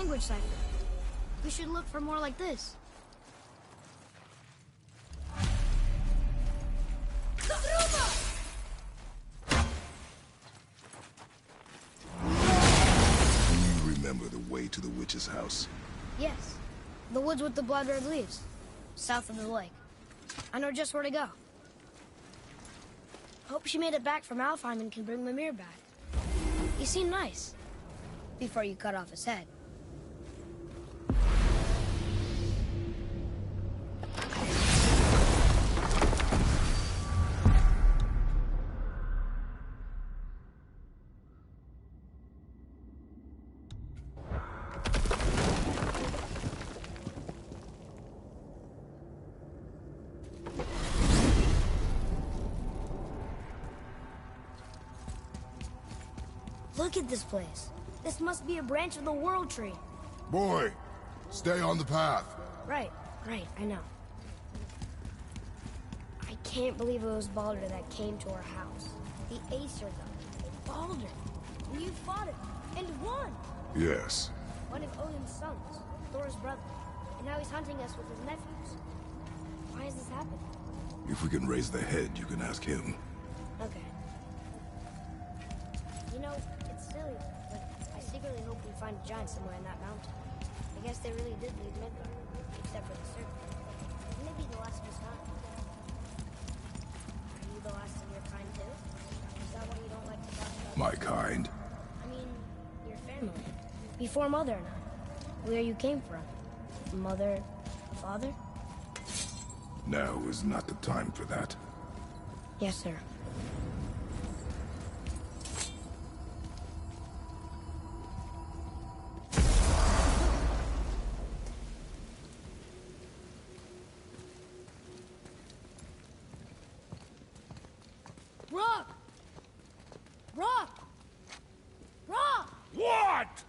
language cipher. We should look for more like this. Do you remember the way to the witch's house? Yes. The woods with the blood-red leaves. South of the lake. I know just where to go. Hope she made it back from Alfheim and can bring Mimir back. He seemed nice. Before you cut off his head. Look at this place. This must be a branch of the World Tree. Boy, stay on the path. Right, I know. I can't believe it was Baldur that came to our house. The Aesir god. Baldur. And you fought him. And won! Yes. One of Odin's sons. Thor's brother. And now he's hunting us with his nephews. Why is this happening? If we can raise the head, you can ask him. Okay. You know, it's silly, but I secretly hope we find a giant somewhere in that mountain. I guess they really did leave Midgard, except for the serpent. Maybe the last of his kind. Are you the last of your kind too? Is that why you don't like to talk about? My kind? I mean, your family. Before Mother and I. Where you came from. Mother, father? Now is not the time for that. Yes, sir. Rock! Rock! Rock! What?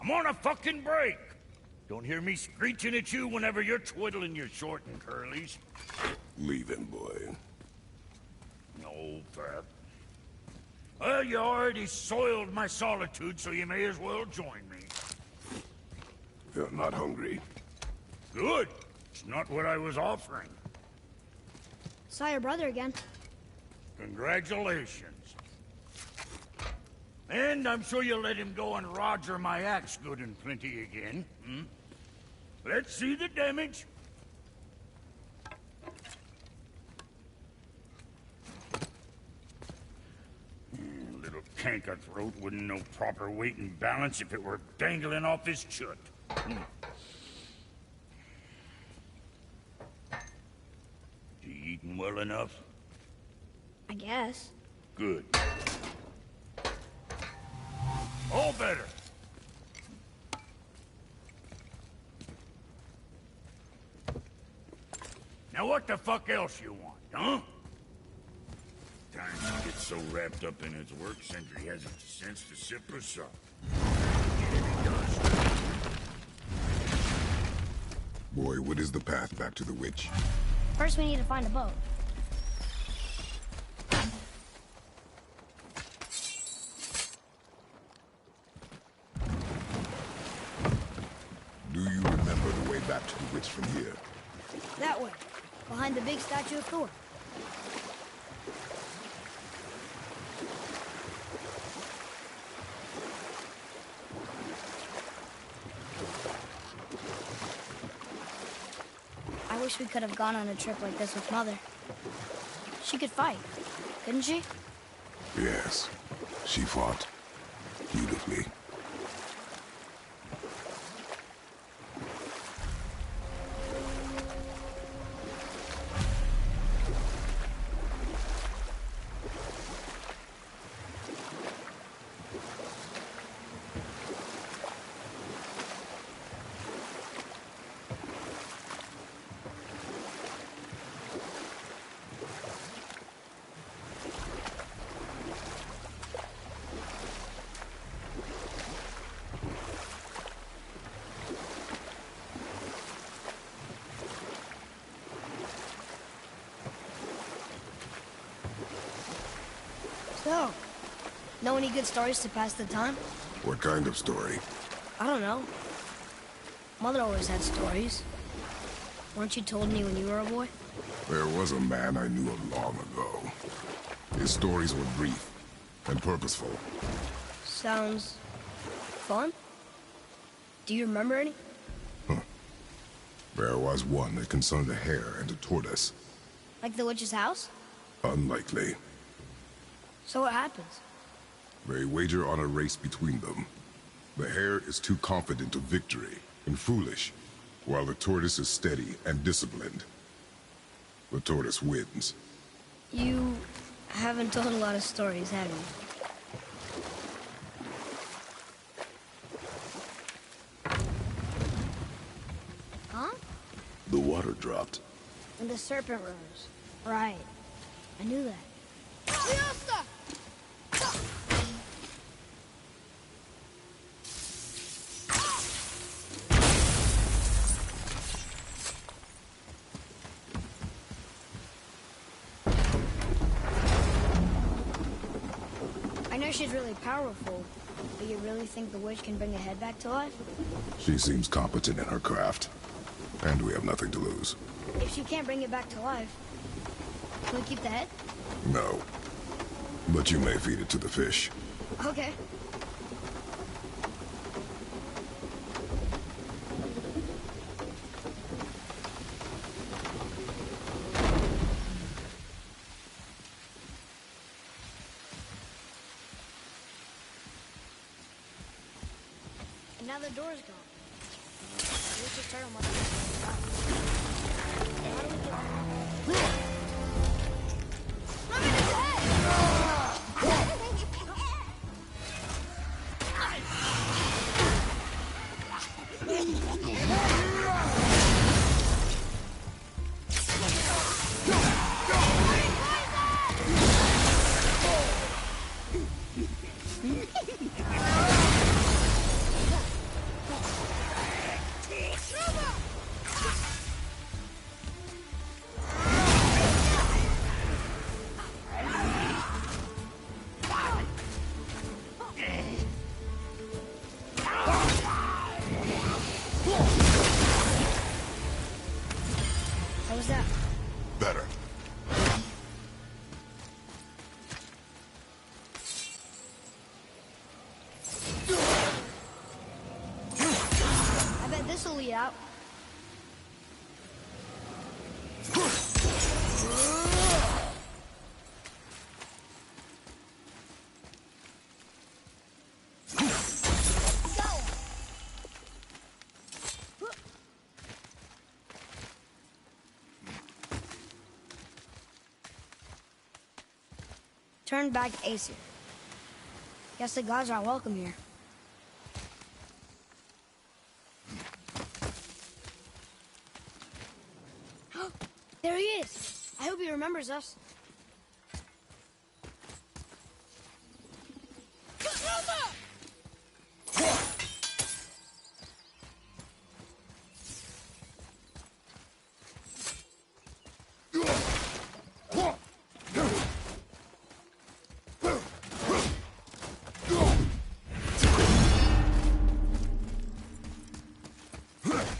I'm on a fucking break. Don't hear me screeching at you whenever you're twiddling your short and curlies. Leave him, boy. No, Fat. Well, you already soiled my solitude, so you may as well join me. You're not hungry. Good. It's not what I was offering. Saw your brother again. Congratulations. And I'm sure you'll let him go and Roger my axe good and plenty again. Hmm? Let's see the damage. Little canker-throat wouldn't know proper weight and balance if it were dangling off his chut. You eating well enough? I guess. Good. All better. Now what the fuck else you want, huh? Times he gets so wrapped up in his work, Sentry hasn't the sense to sip or sup. Boy, what is the path back to the witch? First we need to find a boat. Do you remember the way back to the witch from here? That way. Behind the big statue of Thor. I wish we could have gone on a trip like this with Mother. She could fight, couldn't she? Yes. She fought. Beautifully. So, know any good stories to pass the time? What kind of story? I don't know. Mother always had stories. Weren't you told me when you were a boy? There was a man I knew long ago. His stories were brief and purposeful. Sounds fun. Do you remember any? There was one that concerned a hare and a tortoise. Like the witch's house? Unlikely. So what happens? They wager on a race between them. The hare is too confident of victory and foolish, while the tortoise is steady and disciplined. The tortoise wins. You haven't told a lot of stories, have you? Huh? The water dropped. And the serpent rose. Right. I knew that. I know she's really powerful, but you really think the witch can bring the head back to life? She seems competent in her craft, and we have nothing to lose. If she can't bring it back to life, can we keep the head? No. But you may feed it to the fish. Okay. And now the door's gone. Let's just turn them off. How do we get... How was that? Better. I bet this'll lead out. Turn back Aesir. Guess the gods are welcome here. There he is! I hope he remembers us.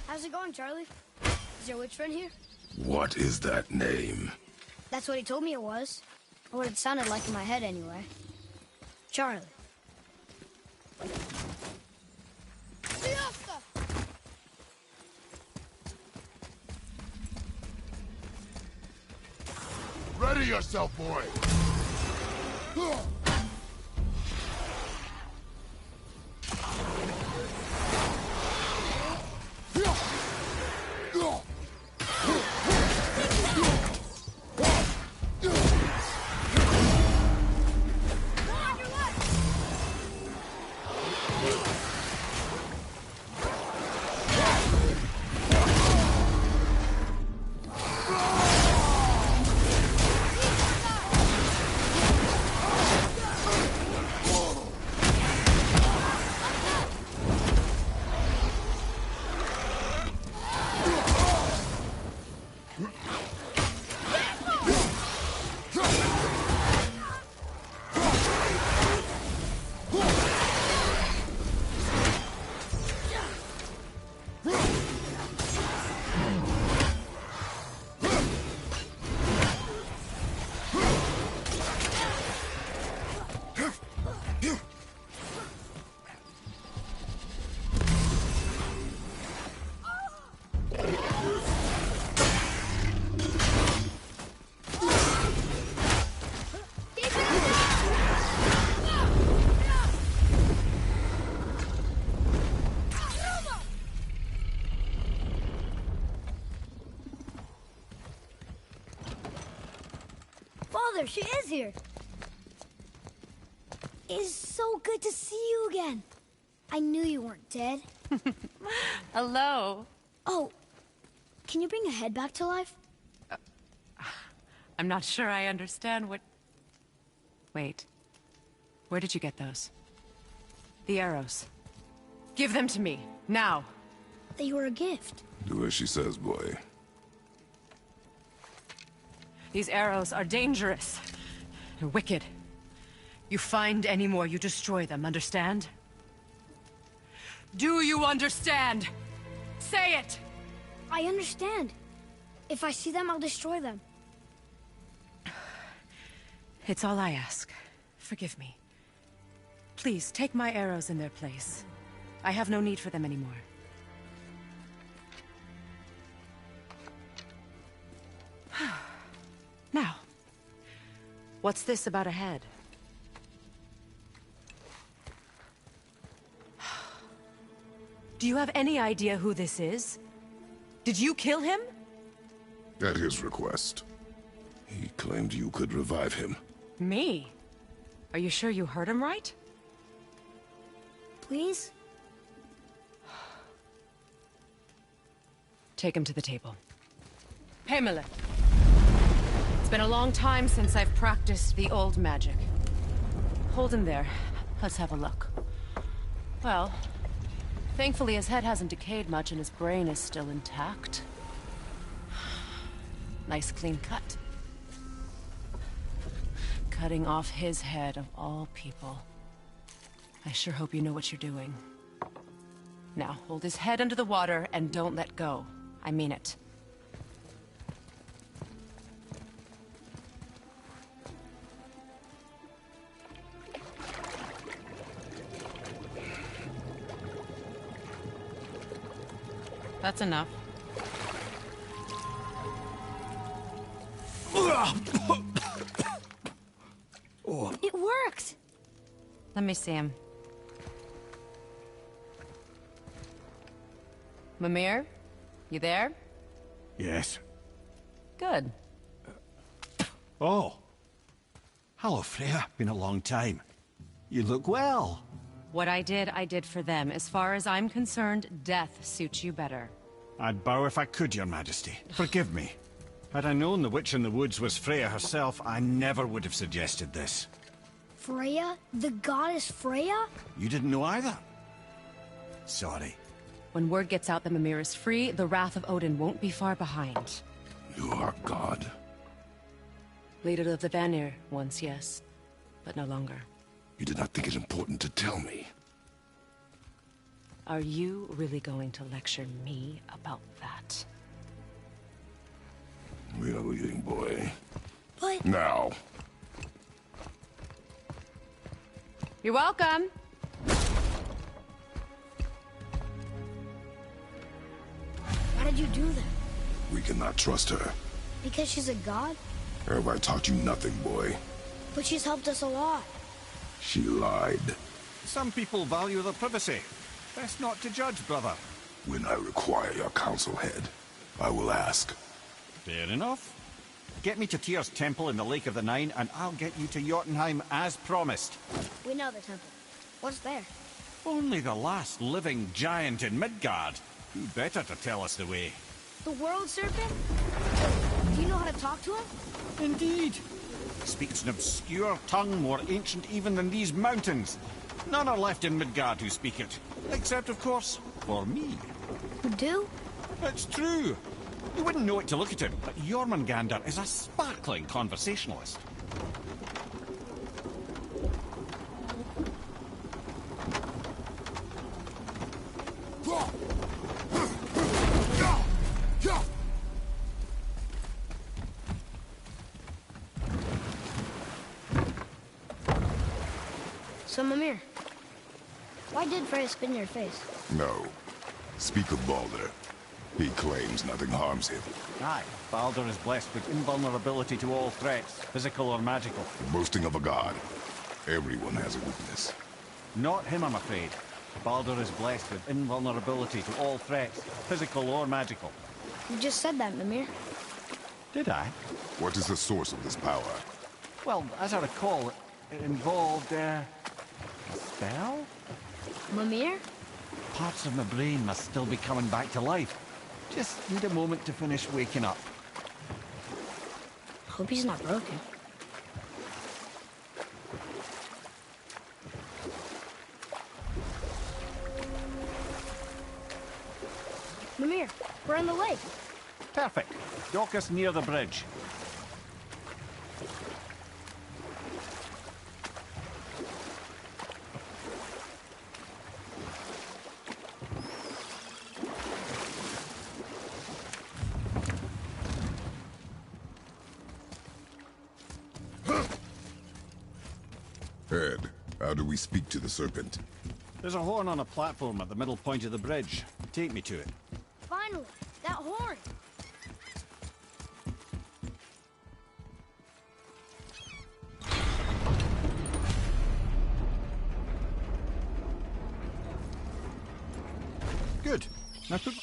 How's it going, Charlie? Is your witch friend here? What is that name? That's what he told me it was. Or what it sounded like in my head, anyway. Charlie. Ready yourself, boy! Father, she is here! It's so good to see you again. I knew you weren't dead. Hello. Oh, can you bring a head back to life? I'm not sure I understand what... Wait. Where did you get those? The arrows. Give them to me, now. They were a gift. Do as she says, boy. These arrows are dangerous. And wicked. You find any more, you destroy them, understand? Do you understand? Say it! I understand. If I see them, I'll destroy them. It's all I ask. Forgive me. Please, take my arrows in their place. I have no need for them anymore. Now, what's this about a head? Do you have any idea who this is? Did you kill him? At his request. He claimed you could revive him. Me? Are you sure you heard him right? Please? Take him to the table. Pamela. It's been a long time since I've practiced the old magic. Hold him there. Let's have a look. Well, thankfully his head hasn't decayed much and his brain is still intact. Nice clean cut. Cutting off his head of all people. I sure hope you know what you're doing. Now, hold his head under the water and don't let go. I mean it. That's enough. It worked! Let me see him. Mimir? You there? Yes. Good. Oh. Hello, Freya. Been a long time. You look well. What I did for them. As far as I'm concerned, death suits you better. I'd bow if I could, Your Majesty. Forgive me. Had I known the witch in the woods was Freya herself, I never would have suggested this. Freya? The goddess Freya? You didn't know either? Sorry. When word gets out that Mimir is free, the wrath of Odin won't be far behind. You are God. Leader of the Vanir, once yes, but no longer. You did not think it important to tell me. Are you really going to lecture me about that? We are leaving, boy. But... Now. You're welcome. Why did you do that? We cannot trust her. Because she's a god? Have I taught you nothing, boy? But she's helped us a lot. She lied. Some people value their privacy. Best not to judge, brother. When I require your council head, I will ask. Fair enough. Get me to Tyr's temple in the Lake of the Nine, and I'll get you to Jotunheim as promised. We know the temple. What's there? Only the last living giant in Midgard. Who better to tell us the way? The world serpent? Do you know how to talk to him? Indeed. Speaks an obscure tongue more ancient even than these mountains. None are left in Midgard who speak it. Except, of course, for me. Who do? It's true. You wouldn't know it to look at him, but Jormungandr is a sparkling conversationalist. So, Mimir, why did Freya spit in your face? No. Speak of Baldur. He claims nothing harms him. Aye, Baldur is blessed with invulnerability to all threats, physical or magical. The boasting of a god. Everyone has a weakness. Not him, I'm afraid. Baldur is blessed with invulnerability to all threats, physical or magical. You just said that, Mimir. Did I? What is the source of this power? Well, as I recall, it involved, a spell? Mimir? Parts of my brain must still be coming back to life. Just need a moment to finish waking up. Hope he's not broken. Mimir, we're on the lake. Perfect. Dock us near the bridge. Ed, how do we speak to the serpent? There's a horn on a platform at the middle point of the bridge. Take me to it. Finally, that horn. Good. Now put...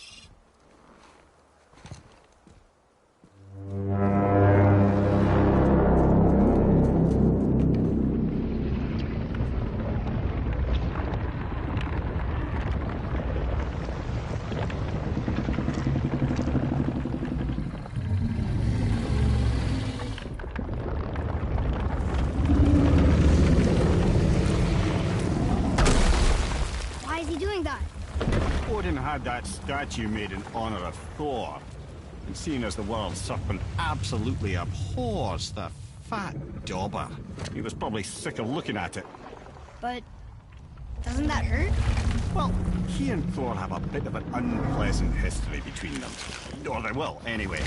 Why is he doing that? Odin had that statue made in honor of Thor. And seeing as the world serpent absolutely abhors the fat dauber, he was probably sick of looking at it. But doesn't that hurt? Well, he and Thor have a bit of an unpleasant history between them. Or they will, anyway.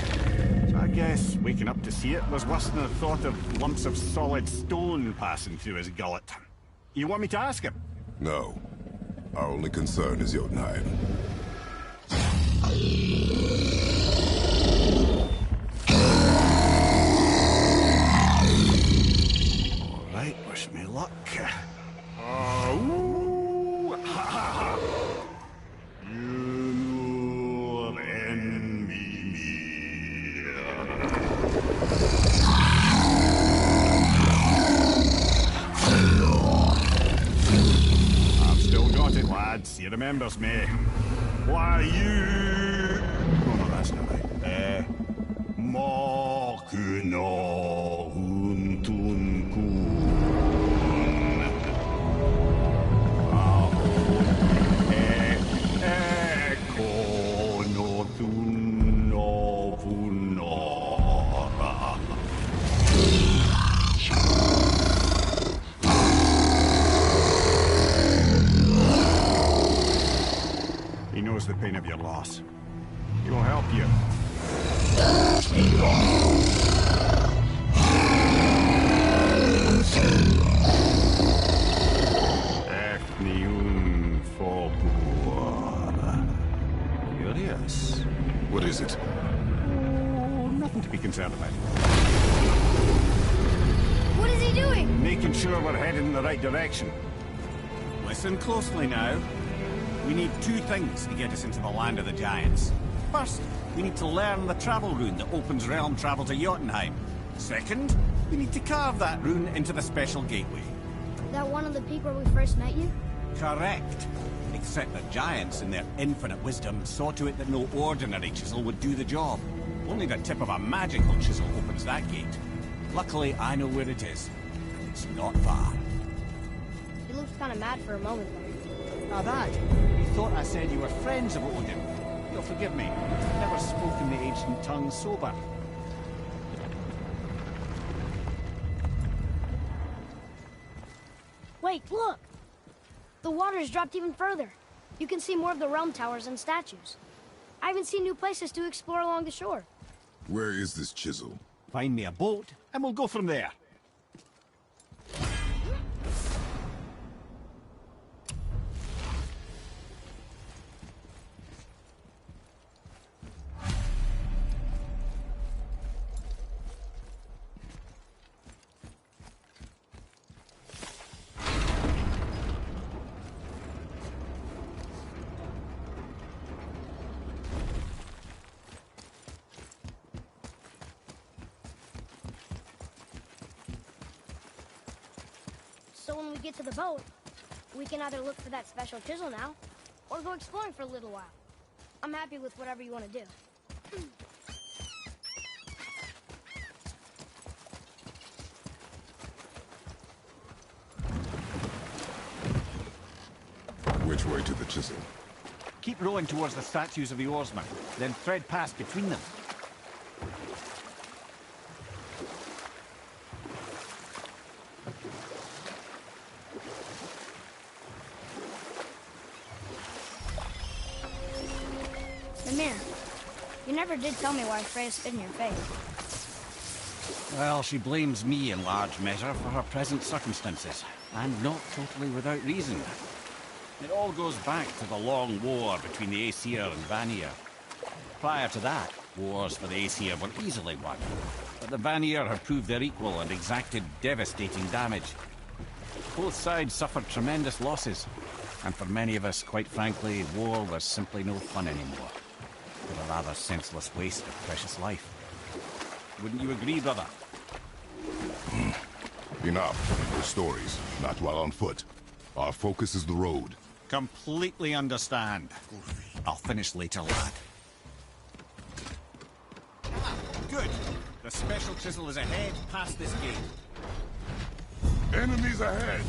So I guess waking up to see it was worse than the thought of lumps of solid stone passing through his gullet. You want me to ask him? No. Our only concern is Jotunheim. All right, wish me luck. Ooh, ha, ha, ha. You envy me. I've still got it, lads. He remembers me. Why, you... Oh, no, that's not right. Makuna huntun kun. He knows the pain of your loss. He will help you. Efniun Fogua. Curious. What is it? Oh, nothing to be concerned about. What is he doing? Making sure we're headed in the right direction. Listen closely now. We need two things to get us into the land of the giants. First, we need to learn the travel rune that opens realm travel to Jotunheim. Second, we need to carve that rune into the special gateway. That one on the peak where we first met you? Correct. Except the giants, in their infinite wisdom, saw to it that no ordinary chisel would do the job. Only the tip of a magical chisel opens that gate. Luckily, I know where it is. It's not far. He looked kind of mad for a moment there. Now that, you thought I said you were friends of Odin. You'll forgive me. I've never spoken the ancient tongue sober. Wait, look! The water's dropped even further. You can see more of the realm towers and statues. I haven't seen new places to explore along the shore. Where is this chisel? Find me a boat, and we'll go from there. So when we get to the boat, we can either look for that special chisel now, or go exploring for a little while. I'm happy with whatever you want to do. Which way to the chisel? Keep rowing towards the statues of the oarsmen, then thread past between them. Mimir, you never did tell me why Freya spit in your face. Well, she blames me in large measure for her present circumstances, and not totally without reason. It all goes back to the long war between the Aesir and Vanir. Prior to that, wars for the Aesir were easily won, but the Vanir had proved their equal and exacted devastating damage. Both sides suffered tremendous losses, and for many of us, quite frankly, war was simply no fun anymore. But a rather senseless waste of precious life. Wouldn't you agree, brother? Enough. The stories, not while on foot. Our focus is the road. Completely understand. I'll finish later, lad. Good. The special chisel is ahead, past this gate. Enemies ahead!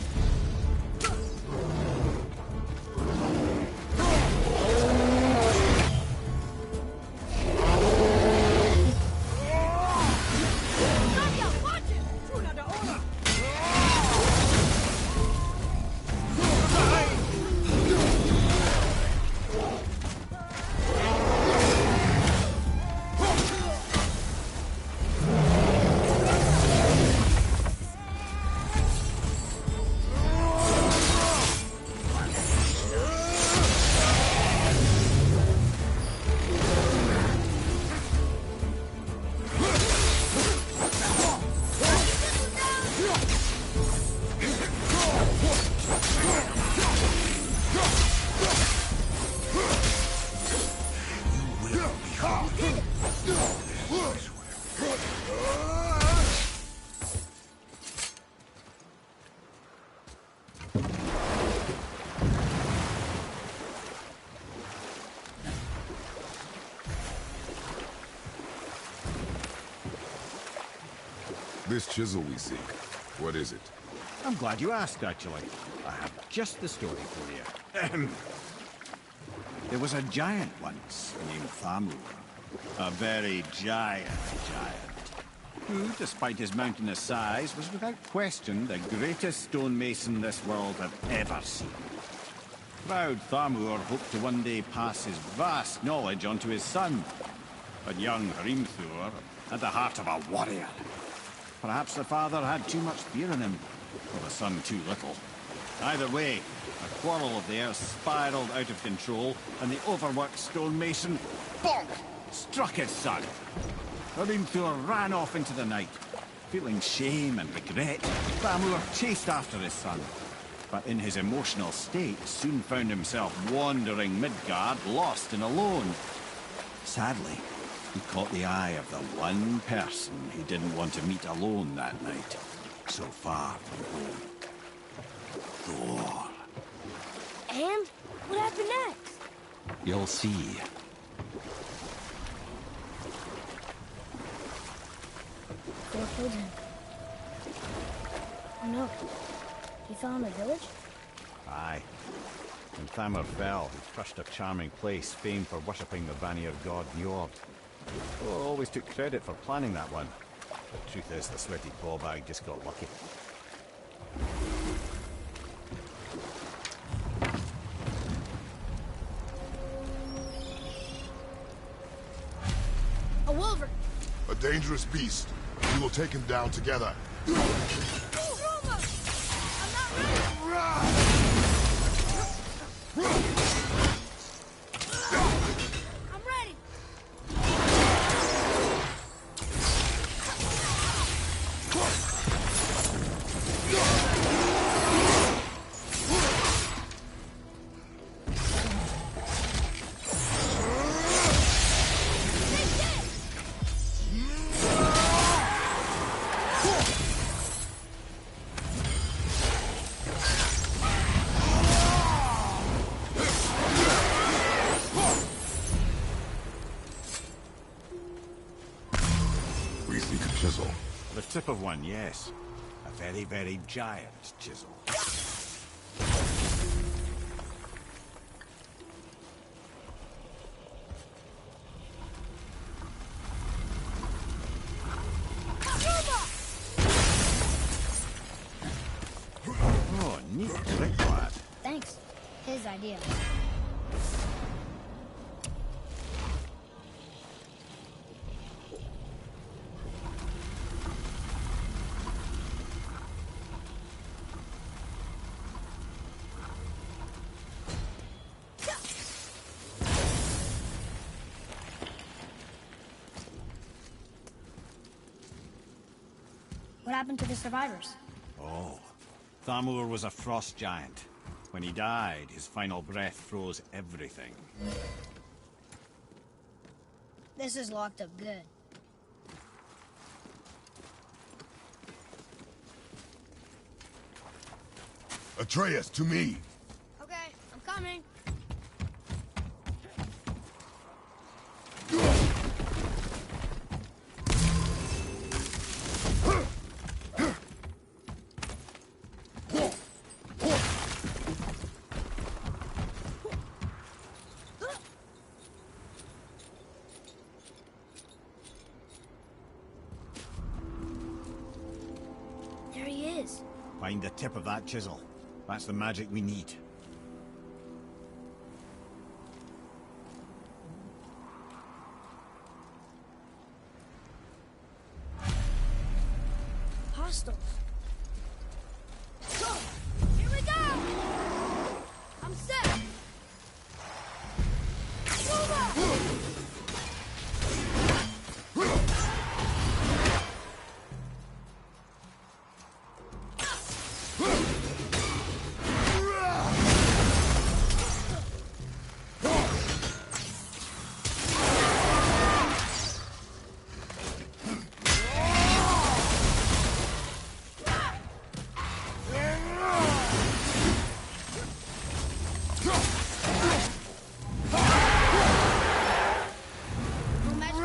This chisel we seek, what is it? I'm glad you asked, actually. I have just the story for you. There was a giant once named Thamur. A very giant, who, despite his mountainous size, was without question the greatest stonemason this world had ever seen. Proud Thamur hoped to one day pass his vast knowledge on to his son. But young Hrimthur had the heart of a warrior. Perhaps the father had too much fear in him, or the son too little. Either way, a quarrel of theirs spiraled out of control, and the overworked stonemason, bonk, struck his son. Hrimthur ran off into the night. Feeling shame and regret, Thamur chased after his son. But in his emotional state, soon found himself wandering Midgard, lost and alone. Sadly, he caught the eye of the one person he didn't want to meet alone that night, so far from home. Thor. And what happened next? You'll see. Thor killed him. Oh no. He fell in the village? Aye. When Thamur fell, he crushed a charming place famed for worshipping the Vanir god Njord. Thor always took credit for planning that one. The truth is, the sweaty ballbag just got lucky. A wolverine! A dangerous beast. We will take him down together. of one, yes. A very, very giant chisel. Oh, neat trick, lad. Thanks. His idea. What happened to the survivors? Oh, Thamur was a frost giant. When he died, his final breath froze everything. This is locked up good. Atreus, to me! Okay, I'm coming. There he is. Find the tip of that chisel. That's the magic we need. Hostiles. Go! Here we go! I'm set! Move up! No magic.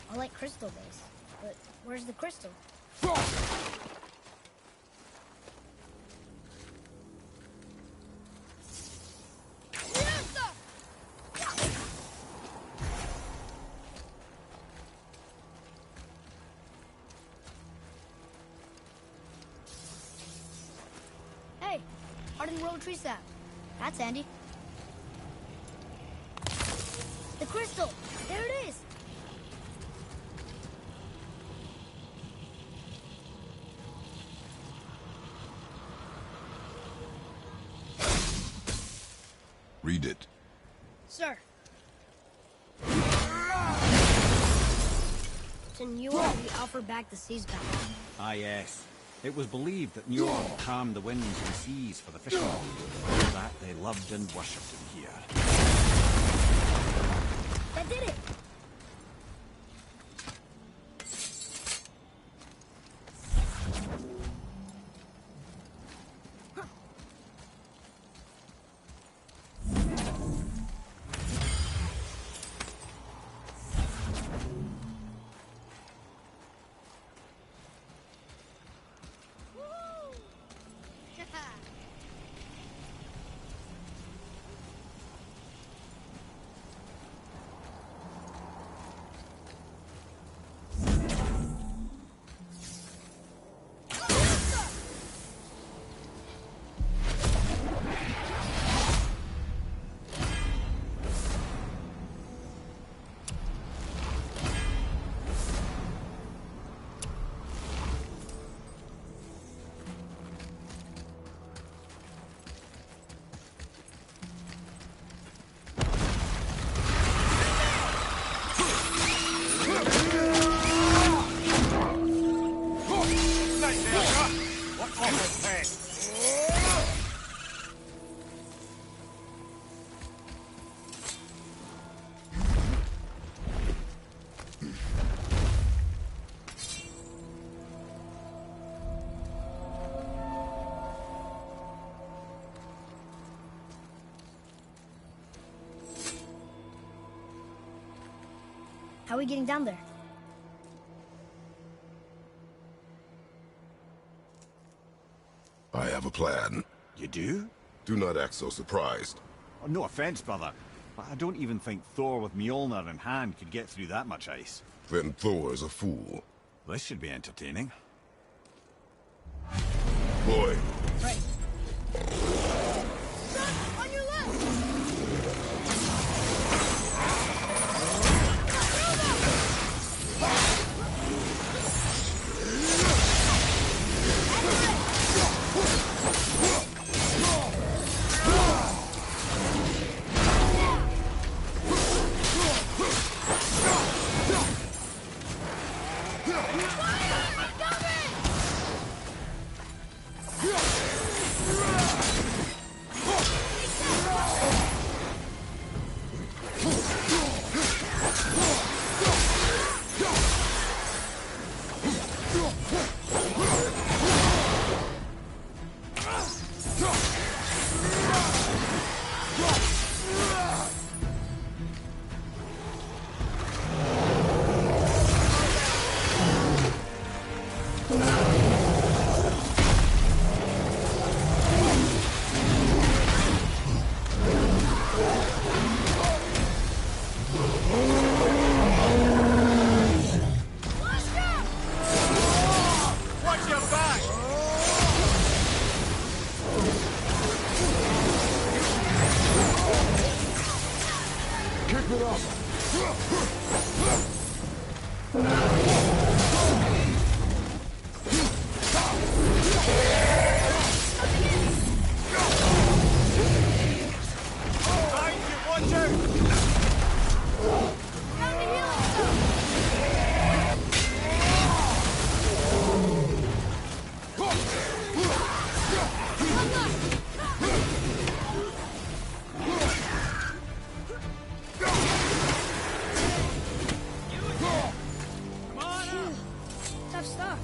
I like crystal base, but where's the crystal? Hey, hardened road tree sap. That's handy. The crystal! There it is! Read it. Sir. To Njord, we offer back the sea's back. Ah, yes. It was believed that Njord calmed the winds and seas for the fishermen. For that they loved and worshipped him here. That did it! How are we getting down there? I have a plan. You do? Do not act so surprised. Oh, no offense, brother, but I don't even think Thor with Mjolnir in hand could get through that much ice. Then Thor is a fool. This should be entertaining. Boy, Right. Son, on your left! Watch your back! keep it up! Behind you, watch out! Tough stuff.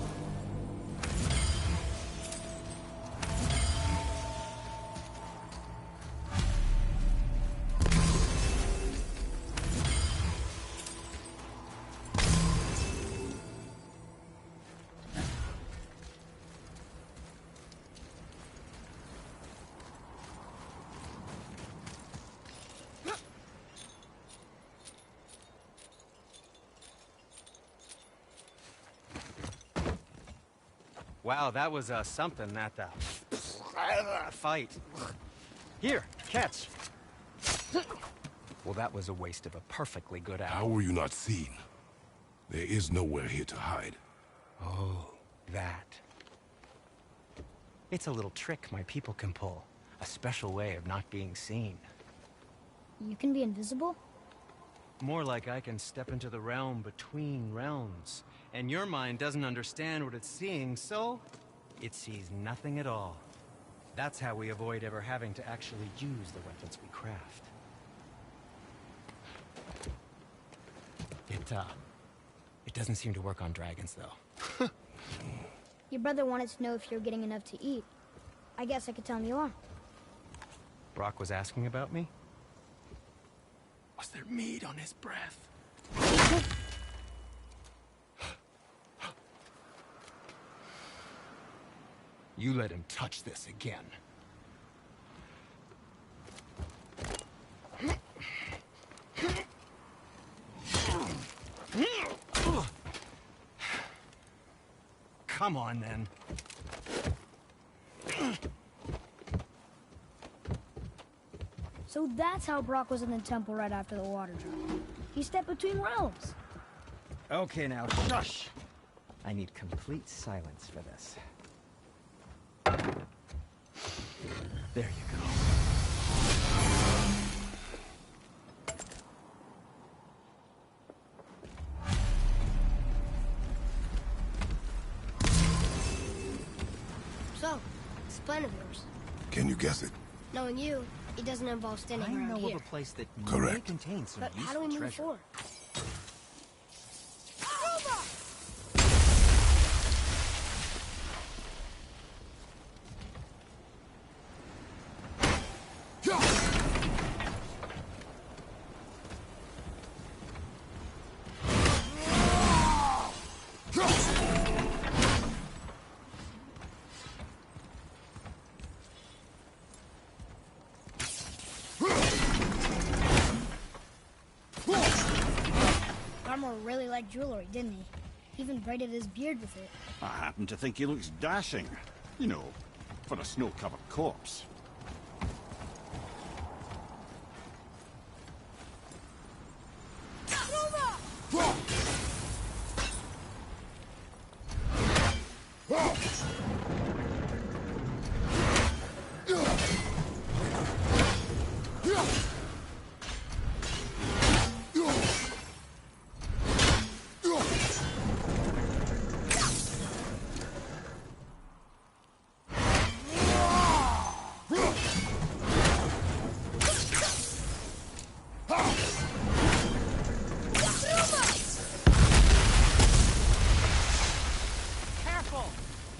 Wow, that was something, that fight. Here, catch. Well, that was a waste of a perfectly good How hour. were you not seen? There is nowhere here to hide. Oh, that. It's a little trick my people can pull. A special way of not being seen. You can be invisible? More like I can step into the realm between realms. And your mind doesn't understand what it's seeing, so it sees nothing at all. That's how we avoid ever having to actually use the weapons we craft. It doesn't seem to work on dragons, though. Your brother wanted to know if you're getting enough to eat. I guess I could tell him you are. Brock was asking about me? Was there meat on his breath? You let him touch this again. Come on, then. So that's how Brock was in the temple right after the water drop. He stepped between realms. Okay, now, shush! I need complete silence for this. There you go. So, it's a plan of yours. Can you guess it? Knowing you, it doesn't involve standing I around know here. of a place that may Correct. contain some But how do useful we move treasure. forward? Barrymore really liked jewelry, didn't he? He even braided his beard with it. I happen to think he looks dashing. You know, for a snow-covered corpse.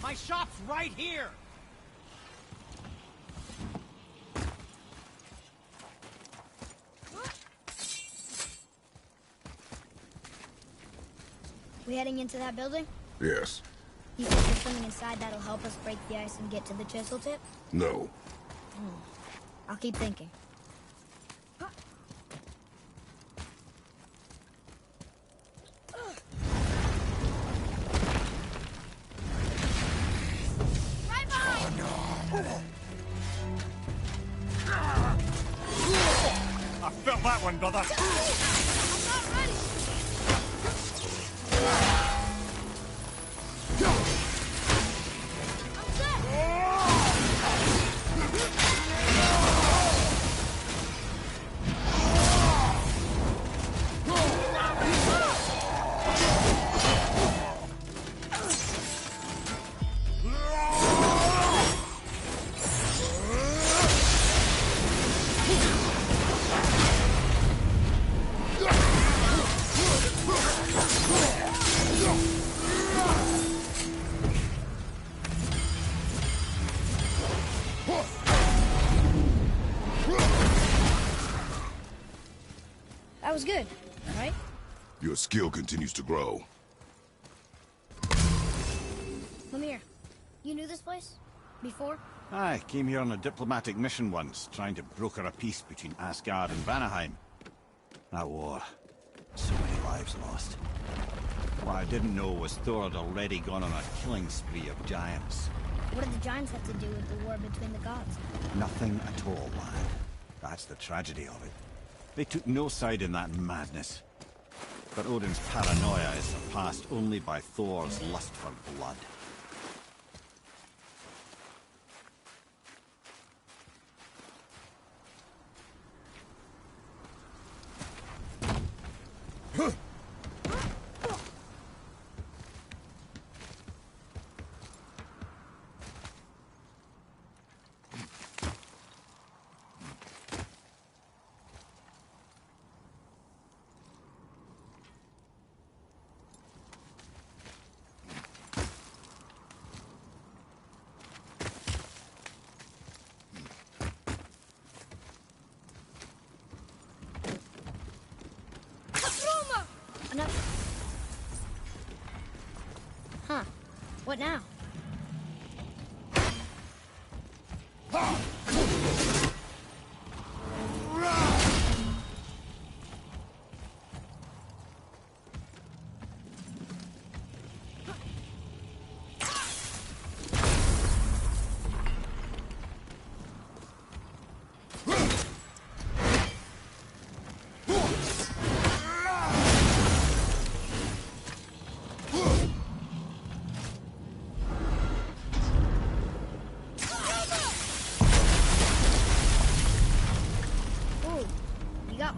My shop's right here! We heading into that building? Yes. You think there's something inside that'll help us break the ice and get to the chisel tip? No. I'll keep thinking. Right behind! I felt that one, brother. I'm not ready! I'm set! That was good, right? Your skill continues to grow. Lemire, you knew this place? Before? I came here on a diplomatic mission once, trying to broker a peace between Asgard and Vanaheim. That war. So many lives lost. What I didn't know was Thor had already gone on a killing spree of giants. What did the giants have to do with the war between the gods? Nothing at all, lad. That's the tragedy of it. They took no side in that madness. But Odin's paranoia is surpassed only by Thor's lust for blood. Huh. What now?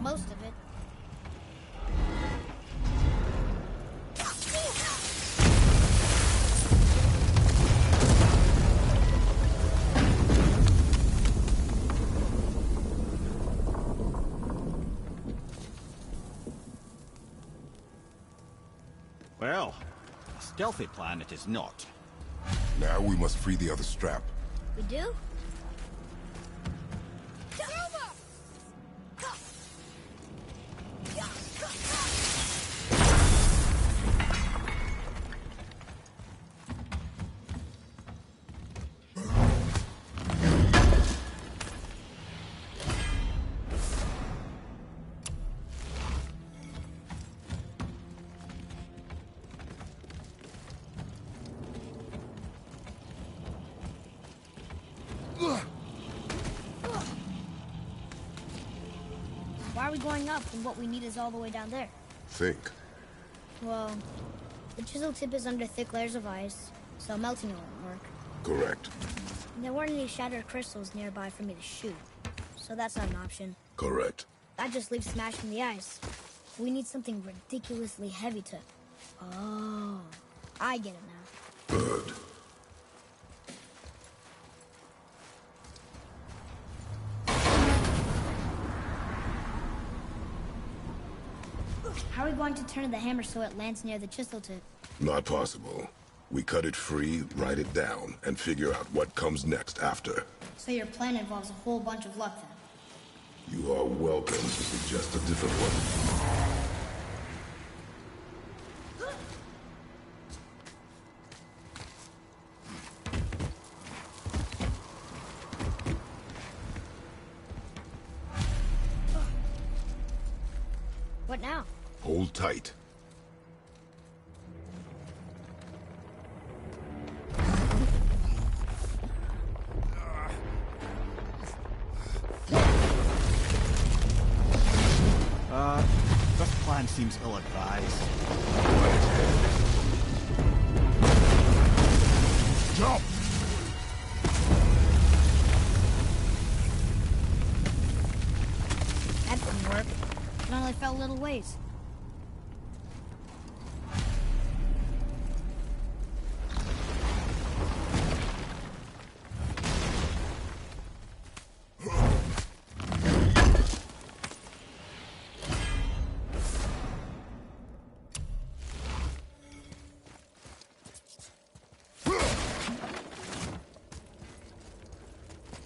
Most of it. Well, a stealthy plan it is not. Now we must free the other strap. We do? Why are we going up when what we need is all the way down there? Think. Well, the chisel tip is under thick layers of ice, so melting it won't work. Correct. And there weren't any shattered crystals nearby for me to shoot, so that's not an option. Correct. That just leaves smashing the ice. We need something ridiculously heavy to... Oh, I get it now. Good. How are we going to turn the hammer so it lands near the chisel tip? Not possible. We cut it free, write it down, and figure out what comes next after. So your plan involves a whole bunch of luck then? You are welcome to suggest a different one. What now? Hold tight. This plan seems ill-advised. Jump! That didn't work. It only fell a little ways.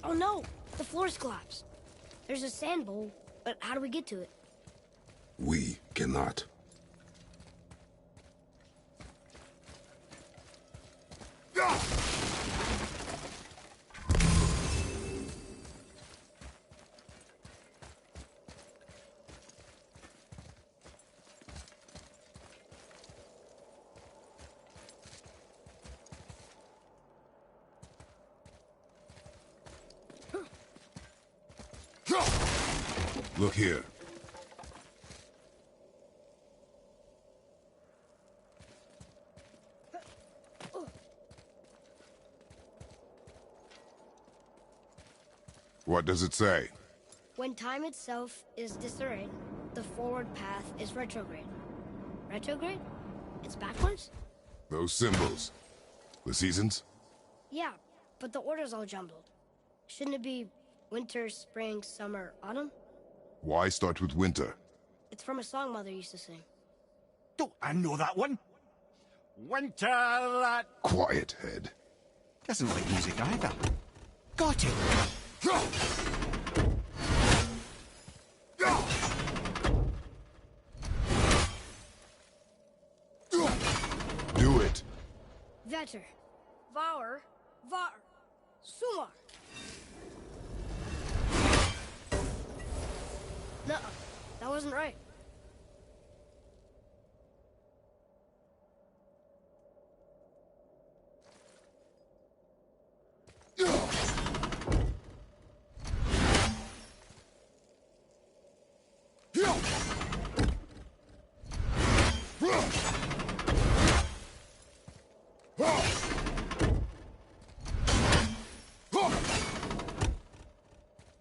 Oh no! The floor's collapsed. There's a sand bowl, but how do we get to it? We cannot. Look here. What does it say? When time itself is disarrayed, the forward path is retrograde. Retrograde? It's backwards? Those symbols. The seasons? Yeah, but the order's all jumbled. Shouldn't it be winter, spring, summer, autumn? Why start with winter? It's from a song Mother used to sing. Don't I know that one? Winter that... Quiet, head. Doesn't like music either. Got it! Do it. Vetter, Var, Var, Sumar. No, that wasn't right.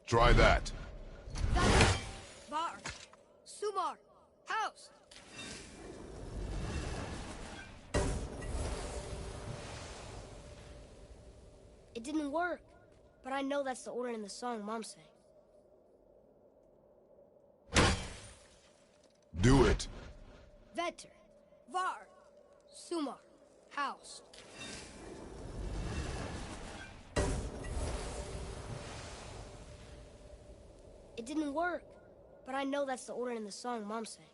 Try that. Var, Sumar, house. It didn't work, but I know that's the order in the song Mom sang. Do it. Vetter, Var, Sumar, house. It didn't work, but I know that's the order in the song Mom sang.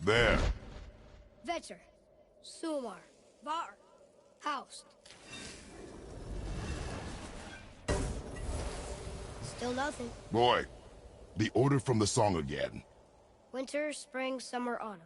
There. Vetter, Sumar, Var, house. Still nothing. Boy, the order from the song again. Winter, spring, summer, autumn.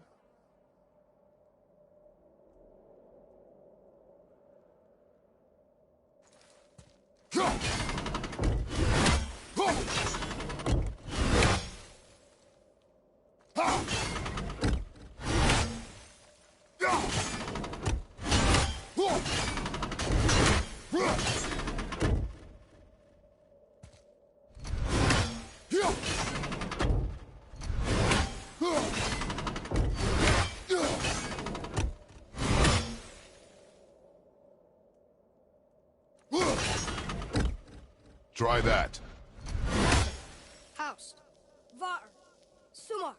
Try that. House. Var. Sumar.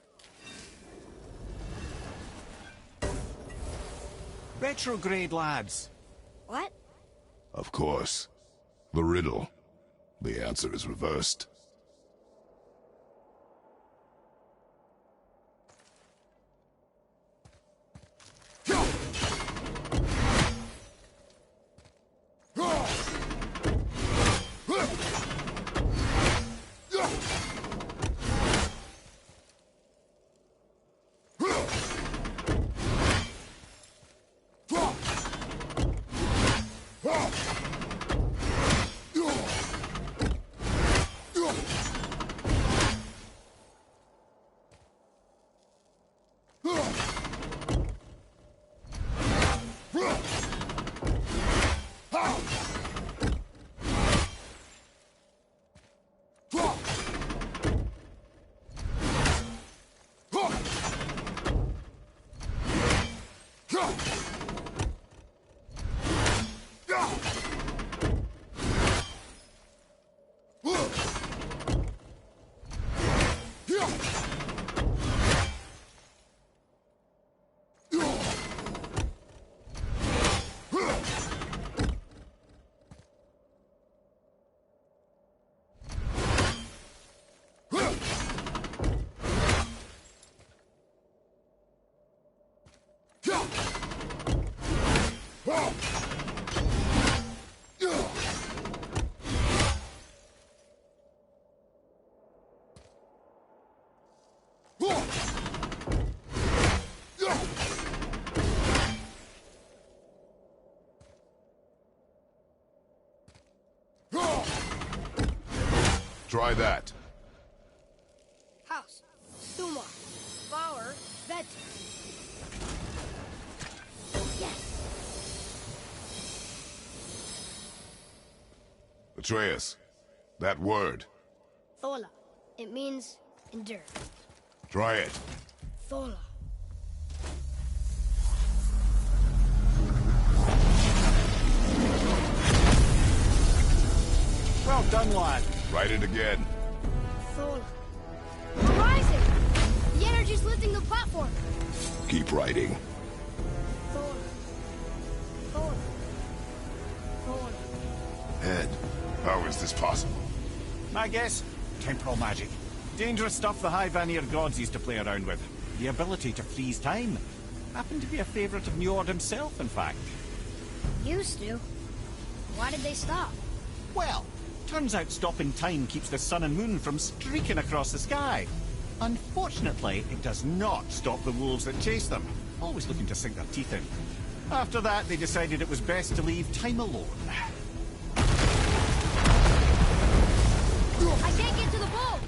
Retrograde, lads. What? Of course. The riddle. The answer is reversed. Try that. House. Sumar. Var. Vet. Yes. Atreus, that word. Thola. It means endure. Try it. Thola. Well done, lad. Write it again. Thola. We're rising! The energy's lifting the platform. Keep writing. Thola. Thola. Thola. Head, how is this possible? My guess? Temporal magic. Dangerous stuff the High Vanir gods used to play around with. The ability to freeze time. Happened to be a favorite of Njord himself, in fact. Used to. Why did they stop? Well, turns out stopping time keeps the sun and moon from streaking across the sky. Unfortunately, it does not stop the wolves that chase them, always looking to sink their teeth in. After that, they decided it was best to leave time alone. I can't get to the boat!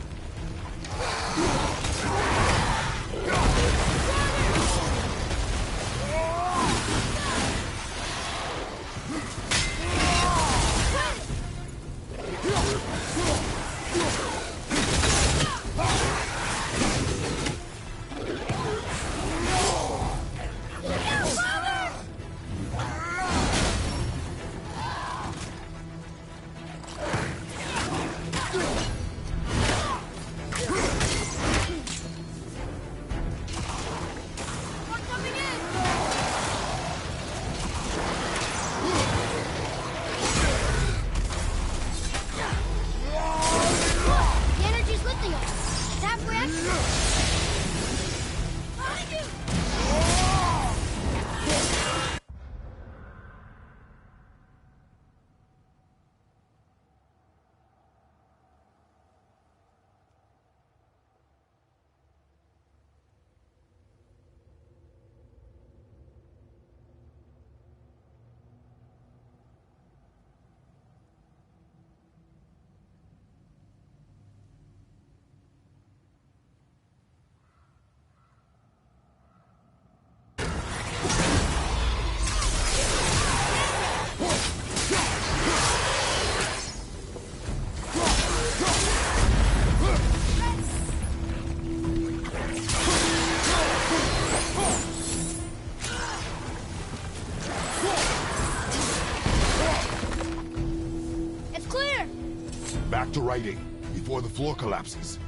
to writing before the floor collapses.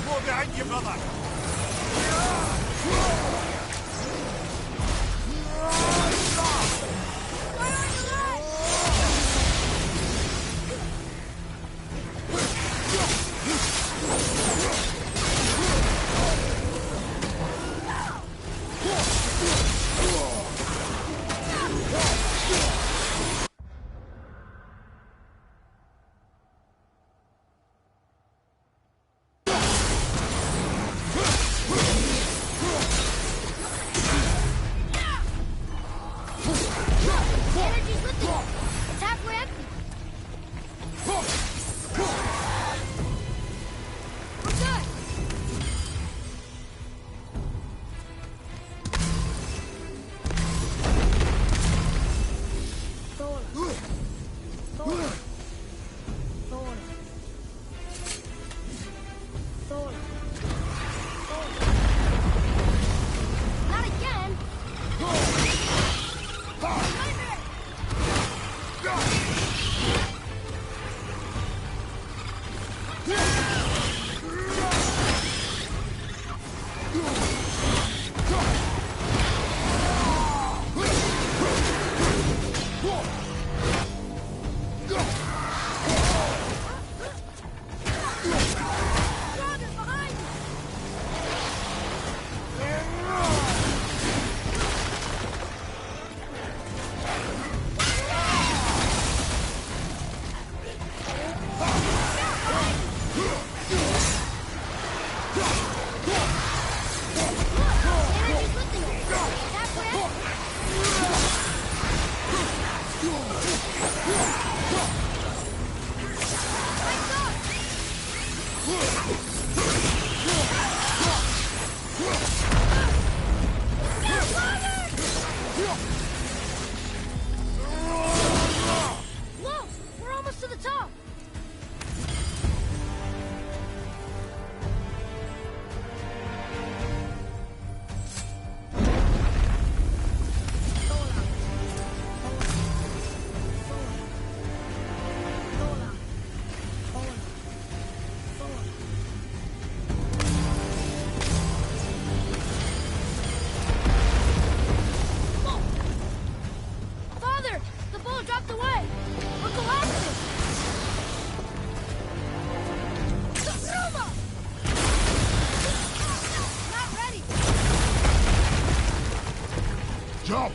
More behind you, brother! The energy's lifting. It's halfway empty. We're good. Thor. Thor. Thor. Thor. Thor. Not again. Brother, behind you. Energy's lifting. It's halfway empty. Lights up. Whoa! We're almost to the top. Father, the boat dropped away. We're collapsing. Ruma! Not ready. Jump!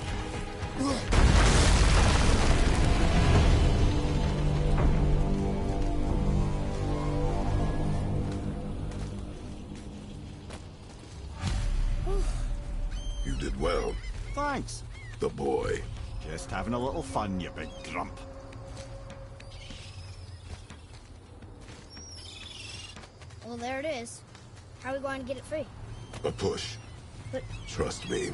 You did well, Thanks. the boy. Just having a little fun, you big grump. Well, there it is. How are we going to get it free? A push. But Trust me,